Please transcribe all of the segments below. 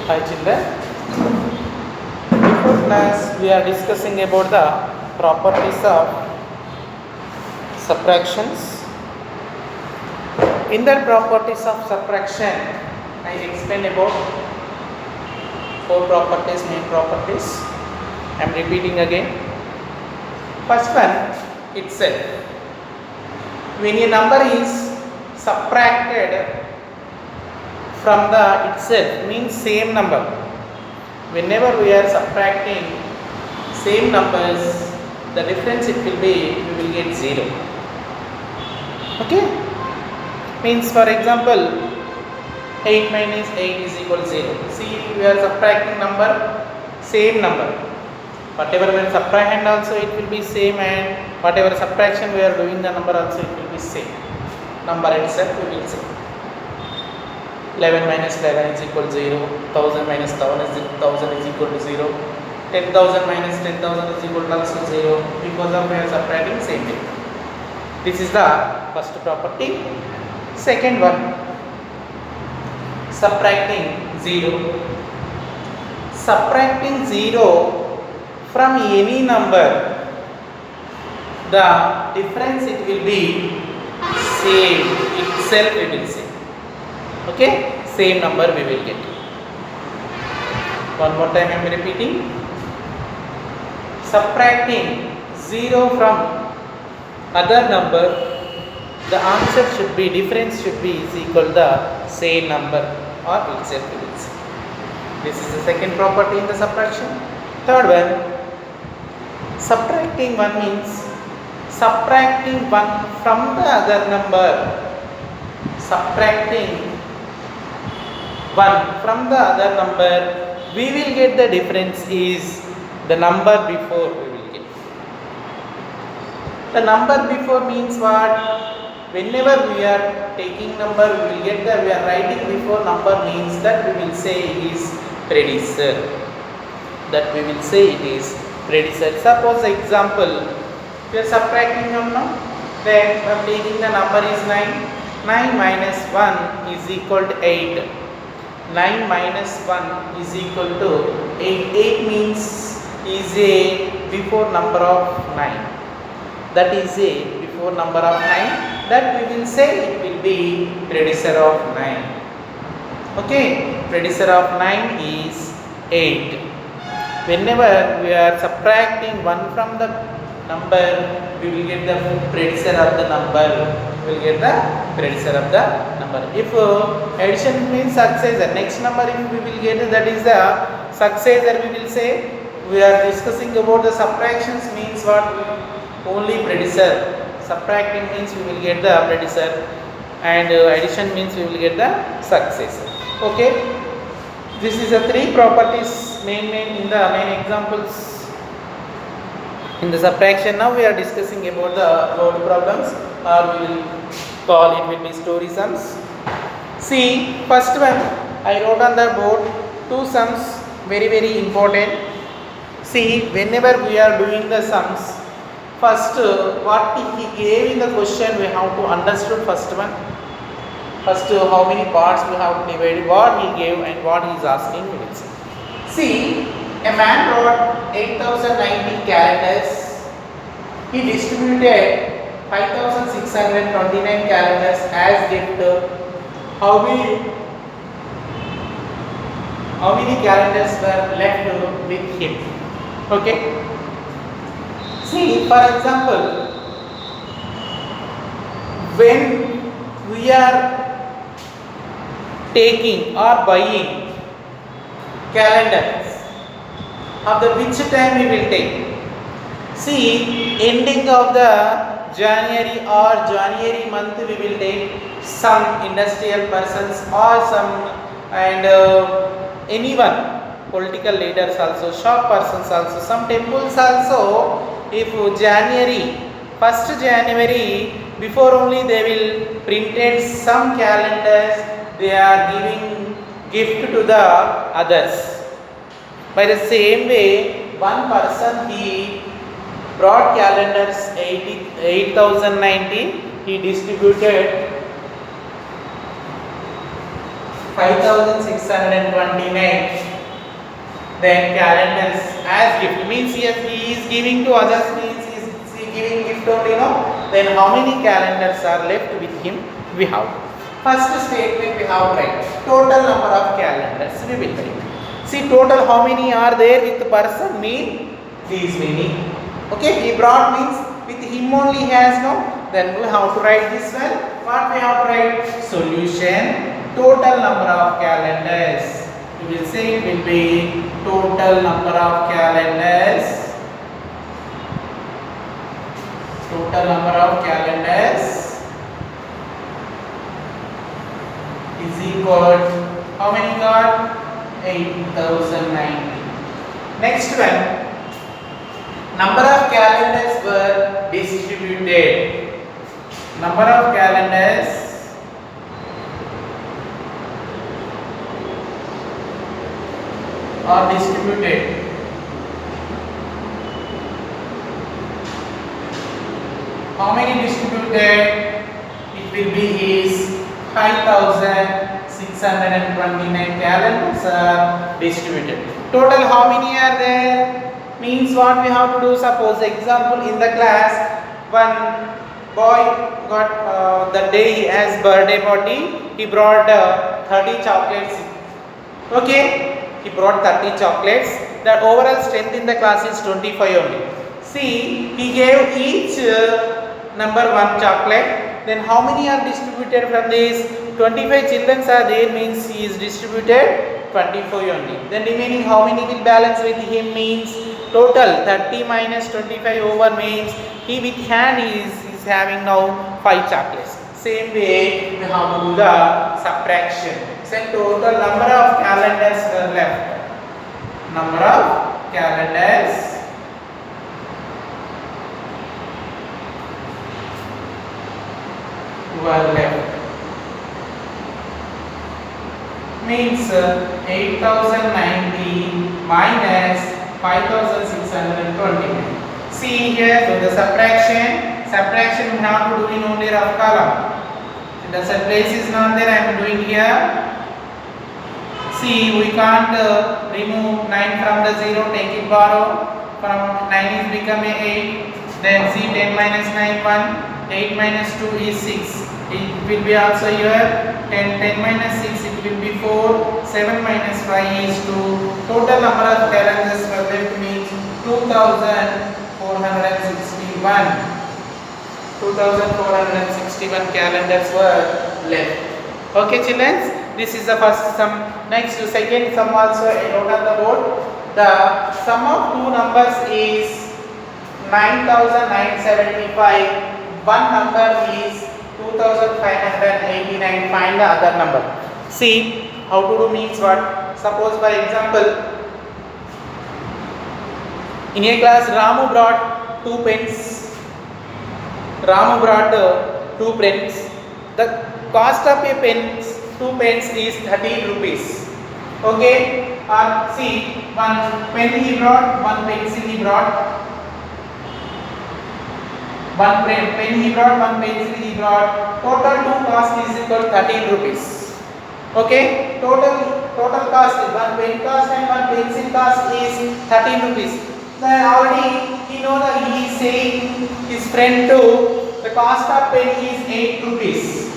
Hi children. Before class we are discussing about the properties of subtractions. In the properties of subtraction, I explained about four properties, main properties. I am repeating again. First one, itself. When a number is subtracted from the itself means same number. Whenever we are subtracting same numbers, the difference it will be, we will get 0. Okay? Means for example, 8 minus 8 is equal to 0. See, we are subtracting number, same number. Whatever we are subtrahend also it will be same, and whatever subtraction we are doing the number also it will be same. Number itself we will say. 11 minus 11 is equal to 0, 1000 minus 1000 is equal to 0, 10,000 minus 10,000 is equal to also 0, because of we are subtracting same thing. This is the first property. Second one, subtracting 0. Subtracting 0 from any number, the difference it will be same itself we will say. Okay, same number we will get. One more time I am repeating. Subtracting 0 from other number, the answer should be, difference should be is equal to the same number or itself we will say. This is the second property in the subtraction. Third one, subtracting 1 means subtracting 1 from the other number. Subtracting 1 from the other number, we will get the difference is the number before we will get. The number before means what? Whenever we are taking number, we will get the, we are writing before number means that we will say it is predecessor. That we will say it is predecessor. Suppose example, we are subtracting number, then I am taking the number is 9. 9 minus 1 is equal to 8. 9 minus 1 is equal to 8. 8 means is a before number of 9. That is a before number of 9. That we will say it will be predecessor of 9. Okay, predecessor of 9 is 8. Whenever we are subtracting 1 from the number, we will get the predecessor of the number. We will get the predecessor of the number. If addition means successor, next number if we will get, that is the successor we will say. We are discussing about the subtractions means what? Only predecessor. Subtracting means we will get the predecessor, and addition means we will get the successor. Okay, this is the three properties main in the main examples in the subtraction. Now we are discussing about the word problems, or we will call it will be story sums. See, first one I wrote on the board, two sums, very important. See, whenever we are doing the sums, first what he gave in the question we have to understood. First one, first how many parts we have to divide, what he gave and what he is asking we will see. See, a man wrote 8090 calendars. He distributed 5629 calendars as gift. How many calendars were left with him? Okay. See, for example, when we are taking or buying calendars, of the which time we will take? See, ending of the January or January month we will take some industrial persons or some, and anyone, political leaders also, shop persons also, some temples also. If January, 1st January, before only they will printed some calendars, they are giving gift to the others. By the same way, one person he brought calendars 8090, he distributed 5629. Then calendars as gift means he is giving to others, means he is giving gift only, no? Then how many calendars are left with him? We have first statement we have right. Total number of calendars we will write. See, total how many are there with the person mean these many. Okay, he brought means with him only he has, no? Then we have to write this one. What we have to write? Solution. Total number of calendars. We will say it will be total number of calendars. Total number of calendars is equal to how many got? 8090. Next one. Number of calendars were distributed. Number of calendars are distributed. How many distributed? It will be is 5629 calendars are distributed. Total how many are there? Means what we have to do? Suppose example in the class, one boy got the day he has birthday party, he brought 30 chocolates. Okay, he brought 30 chocolates. The overall strength in the class is 25 only. See, he gave each number one chocolate. Then how many are distributed from this? 25 children are there, means he is distributed 25 only. Then remaining how many will balance with him? Means total 30 minus 25 over means he with hand is having now 5 chocolates. Same way we have to do the subtraction. So total number of calendars were left. Number of calendars were left. Means 8090 minus 5620. See here, so the subtraction we have to do in only rough column. The place is not there, I am doing here. See, we can't remove 9 from the 0, take it borrow. From 9 is become a 8. Then see 10 minus 9 1. 8 minus 2 is 6. It will be also here. 10 minus 6 it will be 4. 7 minus 5 is 2. Total number of calendars were left means 2461. 2461 calendars were left. Okay, children, this is the first sum. Next, second sum also note on the board. The sum of two numbers is 9975. One number is 2589. Find the other number. See how to do means what? Suppose for example, in a class Ramu brought 2 pens. Ramu brought 2 pens. The cost of a pens, 2 pens is 13 rupees. Okay, or see, one pen he brought, one pencil he brought. One pen he brought, one pencil he brought. Total 2 cost is equal to 13 rupees. Okay, total cost is one pen cost and one pencil cost is 13 rupees. Then already he know that he is saying his friend too, the cost of pen is 8 rupees.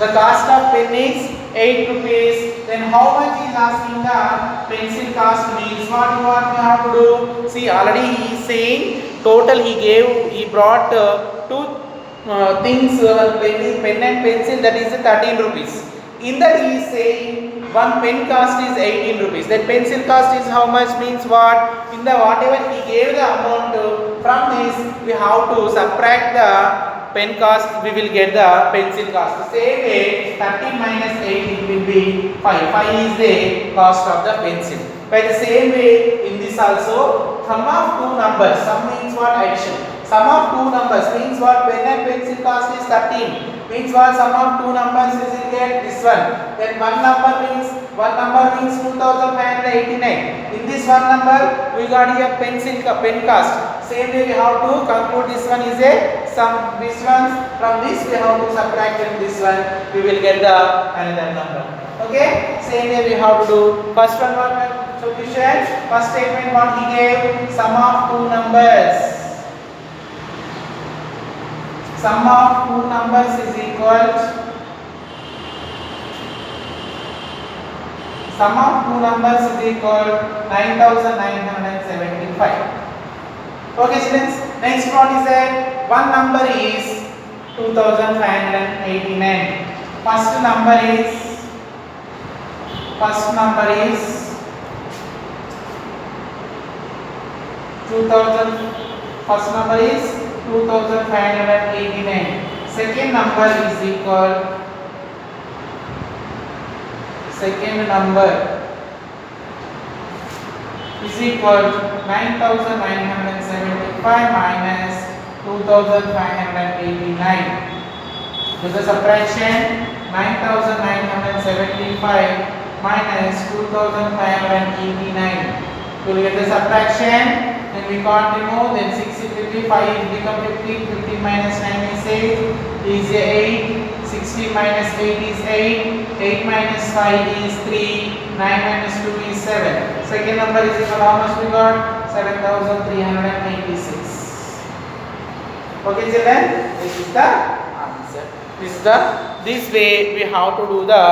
The cost of pen is 8 rupees. Then how much is asking the pencil cost means what we have to do? See, already he is saying total he brought 2 things, pen and pencil, that is 13 rupees. In that he is saying one pen cost is 18 rupees. Then pencil cost is how much means what? In the whatever he gave the amount, from this we have to subtract the pen cost, we will get the pencil cost. The same way 13 minus 8 it will be 5. 5 is the cost of the pencil. By the same way in this also, sum of two numbers, sum means what? Addition. Sum of two numbers means what? Pen and pencil cost is 13. Means what? Sum of two numbers is will get this one. Then one number means 2589. In this one number we got here pen cost. Same way we have to conclude this one is a sum. This one, from this we have to subtract this one, we will get the another number. Okay, same way we have to do. First one, what solution? First statement, what he gave? Sum of two numbers. Sum of two numbers is equal. Sum of two numbers is equal 9975. Okay, students. Next one is that one number is 2589. First number is 2000. First number is 2589. Second number is equal. Second number is equal 9975 minus 2589. Do the subtraction. 9975 minus 2589. To get the subtraction, then we continue. Then 6 will be 5 become 15. 15 minus 9 is 8 is 8. 16 minus 8 is 8. 8 minus 5 is 3. 9 minus 2 is 7. Second number is equal how much we got? 7386. Okay, children, this is the answer. This way we have to do the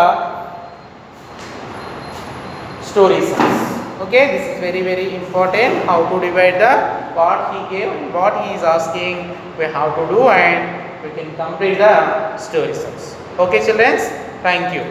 story sums. Okay, this is very important. How to divide the what he gave, what he is asking, we have to do, and we can complete the story sums. Okay, children, thank you.